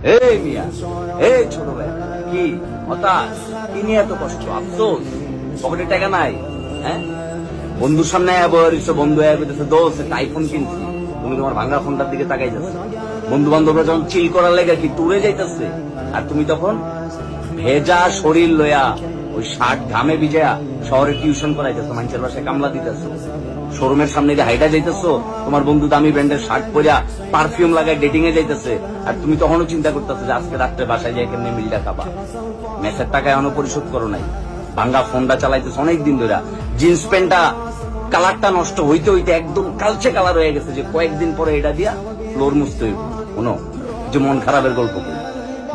এই মিয়া, এই ছোট ভাই, কি হতাশ, কি নিয়ে এত কষ্ট, আফসোস, পকেটে টাকা নাই? হ্যাঁ, বন্ধুর সামনে বন্ধু দোস্ত একটা আইফোন কিনছি, তুমি তোমার ভাঙা ফোনটার দিকে তাকাই যাচ্ছ। বন্ধু বান্ধবরা যখন চিল করার লেগে কি টুরে যাইতেছে, আর তুমি তখন ভেজা শরীর লয়া ওই শার্ট ঘামে ভিজা শহরে টিউশন করাইতেছো, মানুষের বাসায় কামলা দিতেছো, শোরুমের সামনে দিয়ে হাইটা যাইতেছো, তোমার বন্ধু দামি ব্র্যান্ডের শার্ট পরিয়া পারফিউম লাগায় ডেটিং এ যাইতেছে, আর তুমি তখনও চিন্তা করতেছো যে আজকে রাত্রে বাসায় যাই কেমনি মিলটা খাবা। মেসের টাকা এখনো পরিশোধ করো নাই, ভাঙ্গা ফোনটা চালাইতেছো অনেক দিন ধরে, জিন্স প্যান্টটা কালারটা নষ্ট হইতে হইতে একদম কালচে কালার হয়ে গেছে, যে কয়েকদিন পরে এটা দিয়া ফ্লোর মুছতে হইব। শোনো, যে মন খারাপের গল্প করি,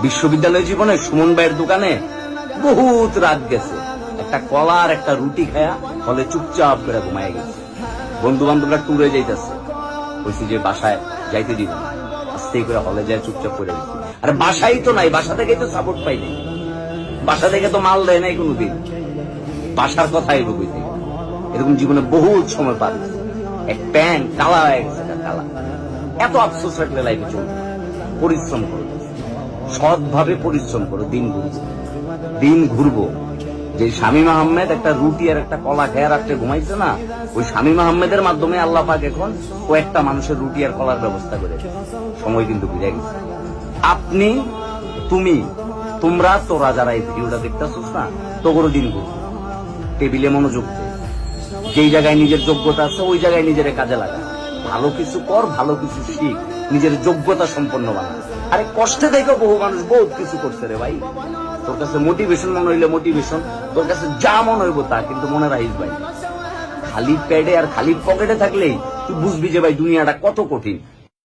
বিশ্ববিদ্যালয় জীবনে সুমন ভাইয়ের দোকানে বহুত রাত গেছে, একটা কলা আর একটা রুটি খায়া ফলে চুপচাপ করে ঘুমায় গেছে। বন্ধু বান্ধবরা ট্যুরে যাইতেছে, বলছি যে বাসায় যাইতে দিব না, আস্তে করে হলে যায় চুপচাপ করে গেছি। আর বাসাই তো নাই, বাসা থেকে তো সাপোর্ট পাই নাই, বাসা থেকে তো মাল দেয় নাই কোনোদিন, বাসার কথাই বুঝতে। এরকম জীবনে বহুত সময় পার হয়েছে, এক প্যান্ট কালা হয়ে গেছে, কালা। এত আফসোস রাখলে লাইফে চলবে। পরিশ্রম করো, সৎভাবে পরিশ্রম করো, দিন ঘুরবো। যে শামীম আহমেদ একটা রুটি আর একটা কলা খেয়ে রাত্রে ঘুমাইছে না, ওই শামীম আহমেদের মাধ্যমে আল্লাহ পাক এখন কয়েকটা মানুষের রুটি আর কলার ব্যবস্থা করে। সময় কিন্তু বুঝে গেছে। আপনি, তুমি, তোরা যারা এই ভিডিওটা দেখতেছিস না, তোরও দিন ঘুরবো। টেবিলে মনোযোগ দে, যেই জায়গায় নিজের যোগ্যতা আছে ওই জায়গায় নিজের কাজে লাগা, ভালো কিছু কর, ভালো কিছু শিখ, নিজের যোগ্যতা সম্পন্ন বানা। আরে কষ্টে দেখো বহু মানুষ বহুত কিছু করছে রে ভাই। তোর কাছে মোটিভেশন মনে হইলে মোটিভেশন, তোর কাছে যা মনে হইব তা, কিন্তু মনে রাখিস ভাই, খালি প্যাডে আর খালি পকেটে থাকলেই তুই বুঝবি যে ভাই দুনিয়াটা কত কঠিন।